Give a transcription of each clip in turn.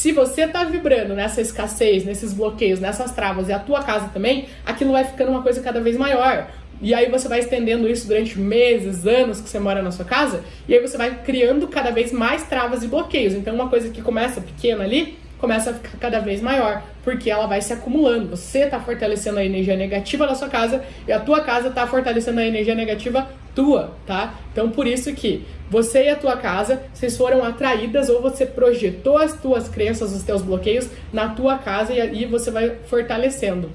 Se você tá vibrando nessa escassez, nesses bloqueios, nessas travas e a tua casa também, aquilo vai ficando uma coisa cada vez maior. E aí você vai estendendo isso durante meses, anos que você mora na sua casa, e aí você vai criando cada vez mais travas e bloqueios. Então uma coisa que começa pequena ali, começa a ficar cada vez maior, porque ela vai se acumulando. Você está fortalecendo a energia negativa da sua casa e a tua casa está fortalecendo a energia negativa tua, tá? Então por isso que você e a tua casa, vocês foram atraídas ou você projetou as tuas crenças, os teus bloqueios na tua casa e aí você vai fortalecendo.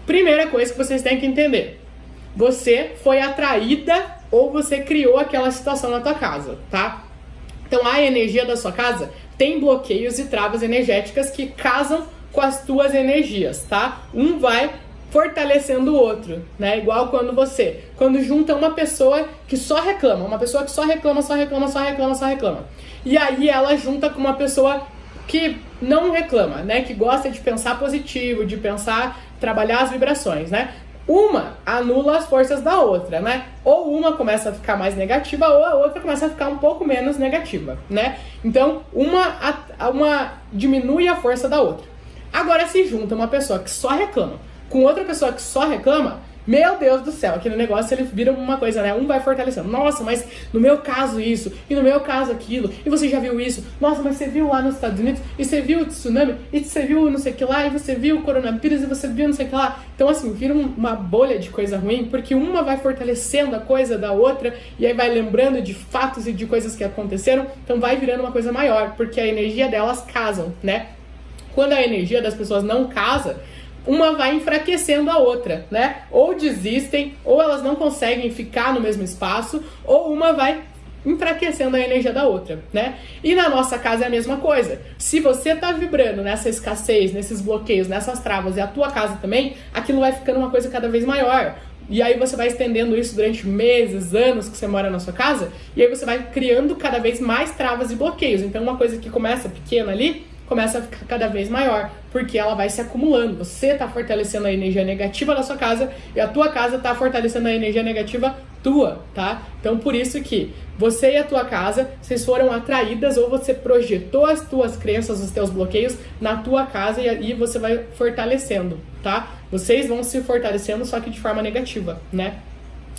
Primeira coisa que vocês têm que entender, você foi atraída ou você criou aquela situação na tua casa, tá? Então a energia da sua casa tem bloqueios e travas energéticas que casam com as tuas energias, tá? Um vai fortalecendo o outro, né? Igual quando junta uma pessoa que só reclama, só reclama. E aí ela junta com uma pessoa que não reclama, né? Que gosta de pensar positivo, de trabalhar as vibrações, né? Uma anula as forças da outra, né? Ou uma começa a ficar mais negativa ou a outra começa a ficar um pouco menos negativa, né? Então, uma diminui a força da outra. Agora, se junta uma pessoa que só reclama com outra pessoa que só reclama, meu Deus do céu, aquele negócio ele vira uma coisa, né? Um vai fortalecendo. Nossa, mas no meu caso isso, e no meu caso aquilo, e você já viu isso? Nossa, mas você viu lá nos Estados Unidos, e você viu o tsunami, e você viu não sei o que lá, e você viu o coronavírus, e você viu não sei o que lá. Então, assim, vira uma bolha de coisa ruim, porque uma vai fortalecendo a coisa da outra, e aí vai lembrando de fatos e de coisas que aconteceram, então vai virando uma coisa maior, porque a energia delas casam, né? Quando a energia das pessoas não casa, uma vai enfraquecendo a outra, né? Ou desistem, ou elas não conseguem ficar no mesmo espaço, ou uma vai enfraquecendo a energia da outra, né? E na nossa casa é a mesma coisa. Se você tá vibrando nessa escassez, nesses bloqueios, nessas travas e a tua casa também, aquilo vai ficando uma coisa cada vez maior. E aí você vai estendendo isso durante meses, anos que você mora na sua casa, e aí você vai criando cada vez mais travas e bloqueios. Então uma coisa que começa pequena ali, começa a ficar cada vez maior, porque ela vai se acumulando. Você está fortalecendo a energia negativa da sua casa e a tua casa está fortalecendo a energia negativa tua, tá? Então por isso que você e a tua casa, vocês foram atraídas ou você projetou as tuas crenças, os teus bloqueios na tua casa e aí você vai fortalecendo, tá? Vocês vão se fortalecendo, só que de forma negativa, né?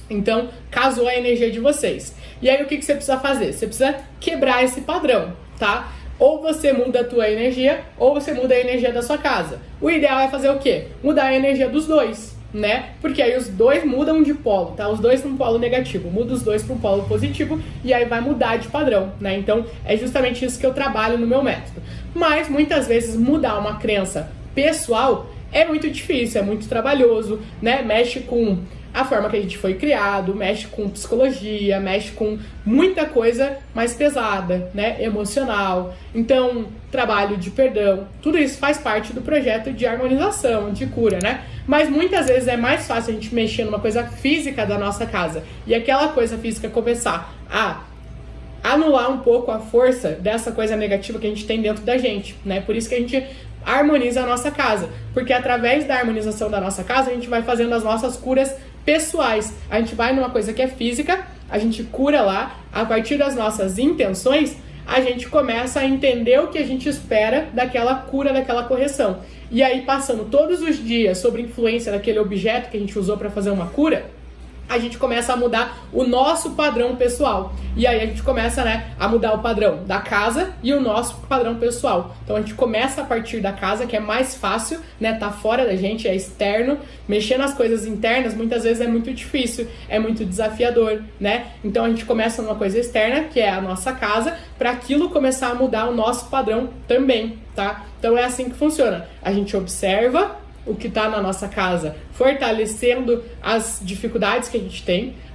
Então, casou a energia de vocês. E aí o que você precisa fazer? Você precisa quebrar esse padrão, tá? Ou você muda a tua energia, ou você muda a energia da sua casa. O ideal é fazer o quê? Mudar a energia dos dois, né? Porque aí os dois mudam de polo, tá? Os dois para um polo negativo, muda os dois para um polo positivo e aí vai mudar de padrão, né? Então é justamente isso que eu trabalho no meu método. Mas muitas vezes mudar uma crença pessoal é muito difícil, é muito trabalhoso, né? Mexe com a forma que a gente foi criado, mexe com psicologia, mexe com muita coisa mais pesada, né? Emocional. Então, trabalho de perdão, tudo isso faz parte do projeto de harmonização, de cura, né? Mas muitas vezes é mais fácil a gente mexer numa coisa física da nossa casa e aquela coisa física começar a anular um pouco a força dessa coisa negativa que a gente tem dentro da gente, né? Por isso que a gente harmoniza a nossa casa, porque através da harmonização da nossa casa a gente vai fazendo as nossas curas pessoais. A gente vai numa coisa que é física, a gente cura lá, a partir das nossas intenções, a gente começa a entender o que a gente espera daquela cura, daquela correção. E aí, passando todos os dias sobre influência daquele objeto que a gente usou para fazer uma cura, a gente começa a mudar o nosso padrão pessoal. E aí a gente começa, né, a mudar o padrão da casa e o nosso padrão pessoal. Então a gente começa a partir da casa, que é mais fácil, né, tá fora da gente, é externo. Mexer nas coisas internas muitas vezes é muito difícil, é muito desafiador, né? Então a gente começa numa coisa externa, que é a nossa casa, para aquilo começar a mudar o nosso padrão também, tá? Então é assim que funciona. A gente observa o que está na nossa casa, fortalecendo as dificuldades que a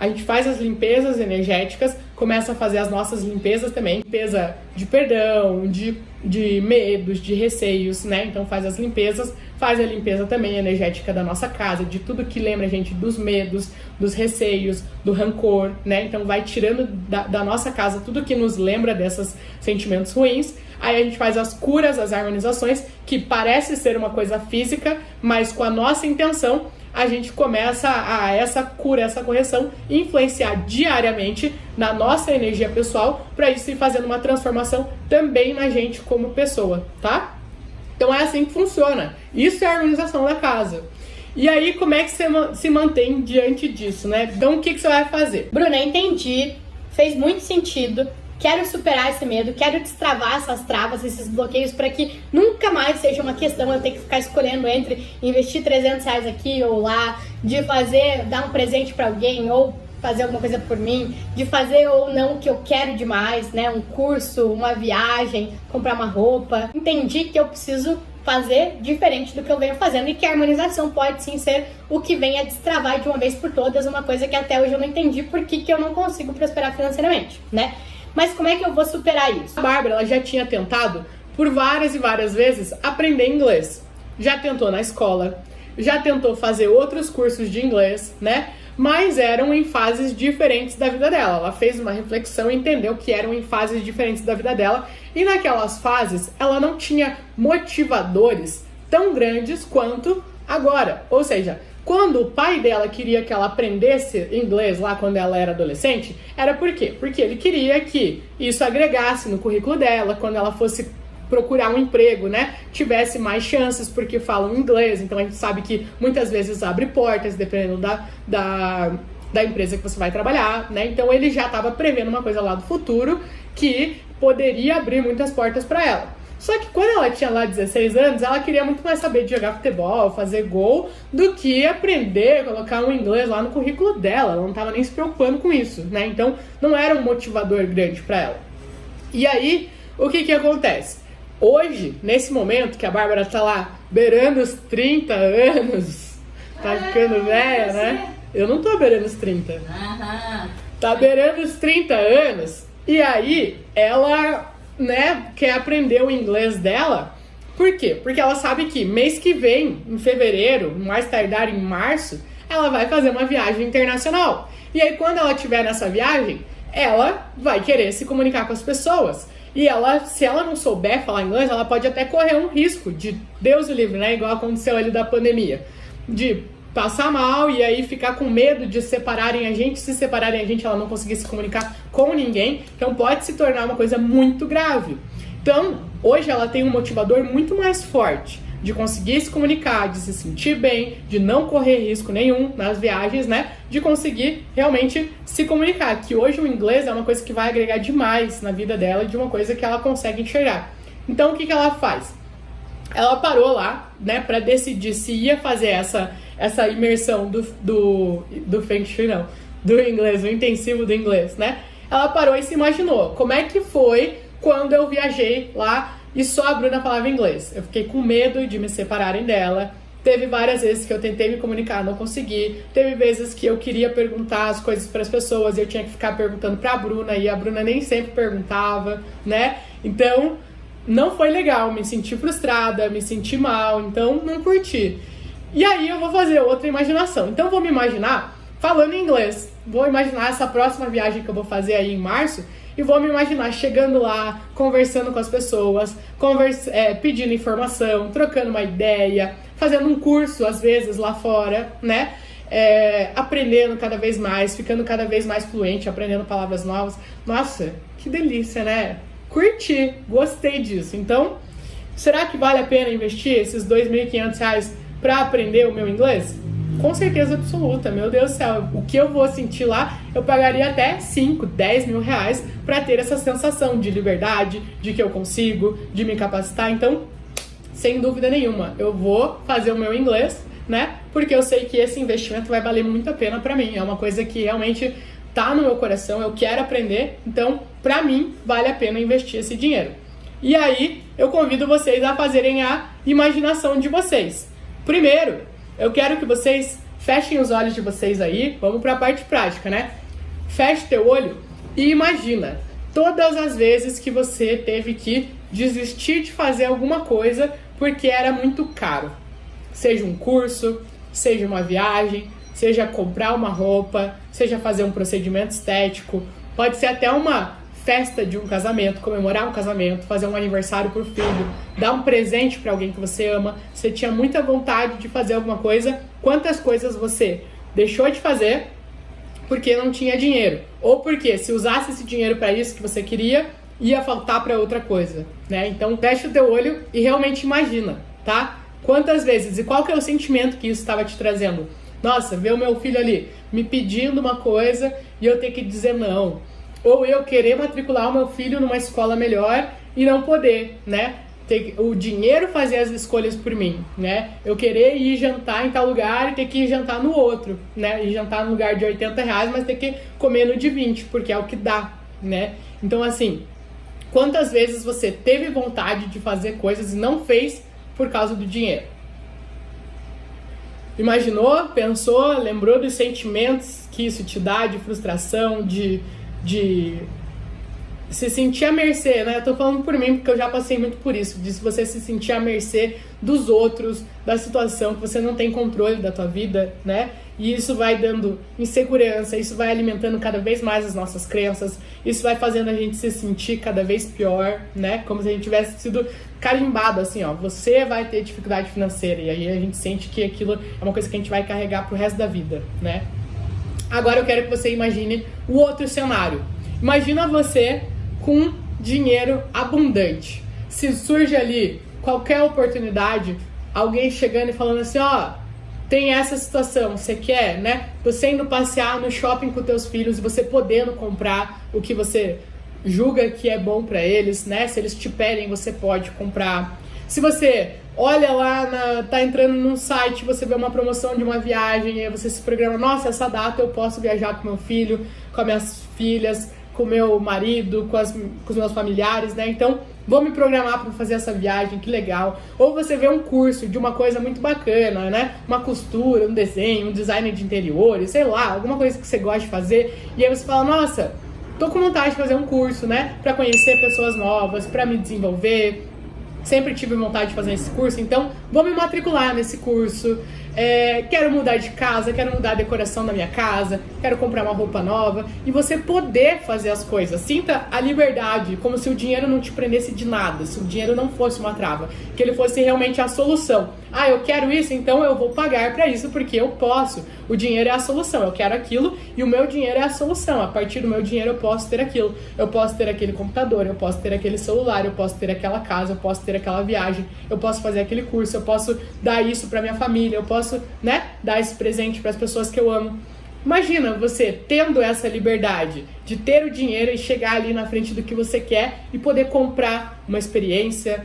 gente faz as limpezas energéticas, começa a fazer as nossas limpezas também, limpeza de perdão, de medos, de receios, né? Então faz as limpezas, faz a limpeza também energética da nossa casa, de tudo que lembra a gente dos medos, dos receios, do rancor, né? Então vai tirando da nossa casa tudo que nos lembra desses sentimentos ruins. Aí a gente faz as curas, as harmonizações, que parece ser uma coisa física, mas com a nossa intenção, a gente começa a essa cura, essa correção, influenciar diariamente na nossa energia pessoal, para isso ir fazendo uma transformação também na gente como pessoa, tá? Então é assim que funciona. Isso é a harmonização da casa. E aí, como é que você se mantém diante disso, né? Então, o que você vai fazer? Bruna, entendi. Fez muito sentido. Quero superar esse medo, quero destravar essas travas, esses bloqueios, para que nunca mais seja uma questão eu ter que ficar escolhendo entre investir R$300 aqui ou lá, de fazer, dar um presente para alguém ou fazer alguma coisa por mim, de fazer ou não o que eu quero demais, né? Um curso, uma viagem, comprar uma roupa. Entendi que eu preciso fazer diferente do que eu venho fazendo e que a harmonização pode sim ser o que venha destravar de uma vez por todas uma coisa que até hoje eu não entendi por que eu não consigo prosperar financeiramente, né? Mas como é que eu vou superar isso? A Bárbara, ela já tinha tentado por várias e várias vezes aprender inglês. Já tentou na escola, já tentou fazer outros cursos de inglês, né? Mas eram em fases diferentes da vida dela. Ela fez uma reflexão e entendeu que eram em fases diferentes da vida dela. E naquelas fases, ela não tinha motivadores tão grandes quanto agora. Ou seja, quando o pai dela queria que ela aprendesse inglês lá quando ela era adolescente, era por quê? Porque ele queria que isso agregasse no currículo dela, quando ela fosse procurar um emprego, né, tivesse mais chances porque falam inglês. Então a gente sabe que muitas vezes abre portas, dependendo da empresa que você vai trabalhar, né? Então ele já estava prevendo uma coisa lá do futuro que poderia abrir muitas portas para ela. Só que quando ela tinha lá 16 anos, ela queria muito mais saber de jogar futebol, fazer gol, do que aprender, colocar um inglês lá no currículo dela. Ela não estava nem se preocupando com isso, né? Então não era um motivador grande para ela. E aí, o que acontece? Hoje, nesse momento que a Bárbara tá lá beirando os 30 anos, tá ficando velha, né? Eu não tô beirando os 30. Tá beirando os 30 anos, e aí ela, né, quer aprender o inglês dela. Por quê? Porque ela sabe que mês que vem, em fevereiro, mais tardar em março, ela vai fazer uma viagem internacional. E aí quando ela estiver nessa viagem, ela vai querer se comunicar com as pessoas. E ela, se ela não souber falar inglês, ela pode até correr um risco de, Deus o livre, né? Igual aconteceu ali da pandemia, de passar mal e aí ficar com medo de separarem a gente. Se separarem a gente, ela não conseguir se comunicar com ninguém. Então pode se tornar uma coisa muito grave. Então, hoje ela tem um motivador muito mais forte de conseguir se comunicar, de se sentir bem, de não correr risco nenhum nas viagens, né? De conseguir realmente se comunicar. Que hoje o inglês é uma coisa que vai agregar demais na vida dela, de uma coisa que ela consegue enxergar. Então, o que ela faz? Ela parou lá, né, para decidir se ia fazer essa imersão do Feng Shui, não, do inglês, o intensivo do inglês, né? Ela parou e se imaginou, como é que foi quando eu viajei lá e só a Bruna falava inglês? Eu fiquei com medo de me separarem dela. Teve várias vezes que eu tentei me comunicar, não consegui. Teve vezes que eu queria perguntar as coisas para as pessoas e eu tinha que ficar perguntando para a Bruna e a Bruna nem sempre perguntava, né? Então, não foi legal, me senti frustrada, me senti mal, então não curti. E aí eu vou fazer outra imaginação. Então eu vou me imaginar falando inglês. Vou imaginar essa próxima viagem que eu vou fazer aí em março e vou me imaginar chegando lá, conversando com as pessoas, pedindo informação, trocando uma ideia, fazendo um curso às vezes lá fora, né? Aprendendo cada vez mais, ficando cada vez mais fluente, aprendendo palavras novas. Nossa, que delícia, né? Curti, gostei disso. Então, será que vale a pena investir esses R$2.500 para aprender o meu inglês? Com certeza absoluta, meu Deus do céu. O que eu vou sentir lá, eu pagaria até 5, 10 mil reais para ter essa sensação de liberdade, de que eu consigo, de me capacitar. Então, sem dúvida nenhuma, eu vou fazer o meu inglês, né? Porque eu sei que esse investimento vai valer muito a pena para mim. É uma coisa que realmente tá no meu coração, eu quero aprender. Então, para mim, vale a pena investir esse dinheiro. E aí, eu convido vocês a fazerem a imaginação de vocês. Primeiro, eu quero que vocês fechem os olhos de vocês aí. Vamos para a parte prática, né? Feche teu olho e imagina todas as vezes que você teve que desistir de fazer alguma coisa porque era muito caro. Seja um curso, seja uma viagem, seja comprar uma roupa, seja fazer um procedimento estético, pode ser até uma festa de um casamento, comemorar um casamento, fazer um aniversário pro filho, dar um presente para alguém que você ama. Você tinha muita vontade de fazer alguma coisa. Quantas coisas você deixou de fazer porque não tinha dinheiro? Ou porque se usasse esse dinheiro para isso que você queria, ia faltar para outra coisa, né? Então fecha o teu olho e realmente imagina, tá? Quantas vezes e qual que é o sentimento que isso estava te trazendo? Nossa, ver o meu filho ali me pedindo uma coisa e eu ter que dizer não. Ou eu querer matricular o meu filho numa escola melhor e não poder, né? Ter o dinheiro fazer as escolhas por mim, né? Eu querer ir jantar em tal lugar e ter que ir jantar no outro, né? Ir jantar no lugar de R$80, mas ter que comer no de 20, porque é o que dá, né? Então, assim, quantas vezes você teve vontade de fazer coisas e não fez por causa do dinheiro? Imaginou, pensou, lembrou dos sentimentos que isso te dá, de frustração, de se sentir à mercê, né? Eu tô falando por mim porque eu já passei muito por isso, de você se sentir à mercê dos outros, da situação, que você não tem controle da tua vida, né? E isso vai dando insegurança, isso vai alimentando cada vez mais as nossas crenças, isso vai fazendo a gente se sentir cada vez pior, né? Como se a gente tivesse sido carimbado, assim, ó, você vai ter dificuldade financeira, e aí a gente sente que aquilo é uma coisa que a gente vai carregar pro resto da vida, né? Agora eu quero que você imagine o outro cenário. Imagina você com dinheiro abundante. Se surge ali qualquer oportunidade, alguém chegando e falando assim, ó, tem essa situação, você quer, né? Você indo passear no shopping com teus filhos e você podendo comprar o que você julga que é bom pra eles, né? Se eles te pedem, você pode comprar. Se você olha lá, tá entrando num site, você vê uma promoção de uma viagem, e aí você se programa, nossa, essa data eu posso viajar com meu filho, com as minhas filhas, com o meu marido, com os meus familiares, né? Então, vou me programar para fazer essa viagem, que legal. Ou você vê um curso de uma coisa muito bacana, né? Uma costura, um desenho, um design de interiores, sei lá, alguma coisa que você gosta de fazer. E aí você fala, nossa, tô com vontade de fazer um curso, né? Para conhecer pessoas novas, para me desenvolver. Sempre tive vontade de fazer esse curso, então vou me matricular nesse curso. Quero mudar de casa, quero mudar a decoração da minha casa, quero comprar uma roupa nova. E você poder fazer as coisas. Sinta a liberdade, como se o dinheiro não te prendesse de nada, se o dinheiro não fosse uma trava, que ele fosse realmente a solução. Ah, eu quero isso, então eu vou pagar pra isso, porque eu posso. O dinheiro é a solução, eu quero aquilo e o meu dinheiro é a solução. A partir do meu dinheiro eu posso ter aquilo, eu posso ter aquele computador, eu posso ter aquele celular, eu posso ter aquela casa, eu posso ter aquela viagem, eu posso fazer aquele curso, eu posso dar isso pra minha família, eu posso, né, dar esse presente para as pessoas que eu amo. Imagina você tendo essa liberdade de ter o dinheiro e chegar ali na frente do que você quer e poder comprar uma experiência,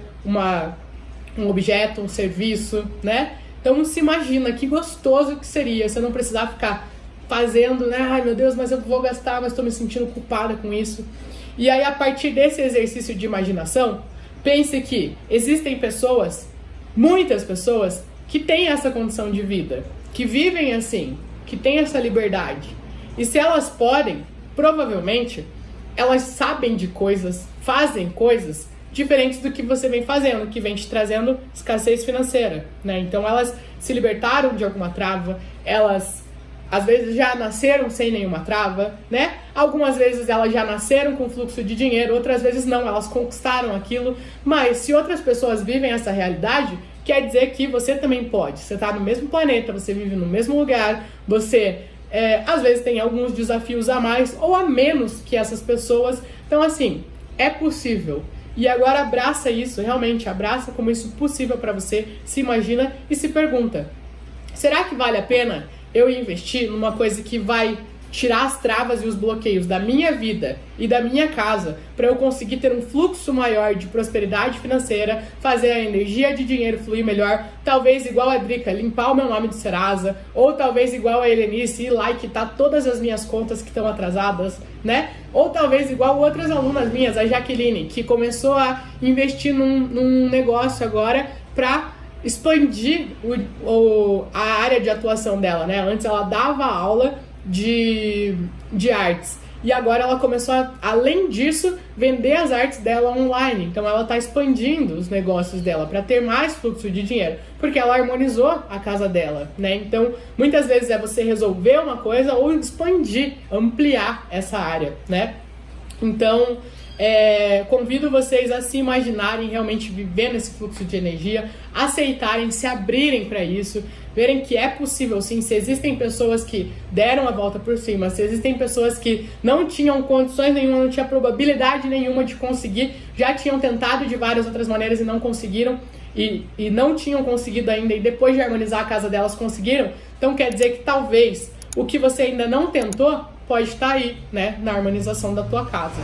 um objeto, um serviço, né? Então se imagina que gostoso que seria você não precisar ficar fazendo, né? Ai meu Deus, mas eu vou gastar, mas estou me sentindo culpada com isso. E aí a partir desse exercício de imaginação, pense que existem pessoas, muitas pessoas, que têm essa condição de vida, que vivem assim, que têm essa liberdade. E se elas podem, provavelmente, elas sabem de coisas, fazem coisas diferentes do que você vem fazendo, que vem te trazendo escassez financeira, né? Então elas se libertaram de alguma trava, elas às vezes já nasceram sem nenhuma trava, né? Algumas vezes elas já nasceram com fluxo de dinheiro, outras vezes não, elas conquistaram aquilo. Mas se outras pessoas vivem essa realidade, quer dizer que você também pode. Você está no mesmo planeta, você vive no mesmo lugar, você às vezes tem alguns desafios a mais ou a menos que essas pessoas. Então assim, é possível. E agora abraça isso, realmente abraça como isso possível para você, se imagina e se pergunta, será que vale a pena eu investir numa coisa que vai tirar as travas e os bloqueios da minha vida e da minha casa para eu conseguir ter um fluxo maior de prosperidade financeira, fazer a energia de dinheiro fluir melhor, talvez igual a Drica, limpar o meu nome do Serasa, ou talvez igual a Helenice, ir lá e quitar todas as minhas contas que estão atrasadas, né? Ou talvez igual outras alunas minhas, a Jaqueline, que começou a investir num negócio agora para expandir a área de atuação dela, né? Antes ela dava aula de artes e agora ela começou a, além disso, vender as artes dela online. Então ela está expandindo os negócios dela para ter mais fluxo de dinheiro, porque ela harmonizou a casa dela, né? Então muitas vezes é você resolver uma coisa ou expandir, ampliar essa área, né? Então, convido vocês a se imaginarem realmente vivendo esse fluxo de energia, aceitarem, se abrirem para isso, verem que é possível sim. Se existem pessoas que deram a volta por cima, se existem pessoas que não tinham condições nenhuma, não tinha probabilidade nenhuma de conseguir, já tinham tentado de várias outras maneiras e não conseguiram, e não tinham conseguido ainda, e depois de harmonizar a casa delas conseguiram, então quer dizer que talvez o que você ainda não tentou pode estar aí, né, na harmonização da tua casa.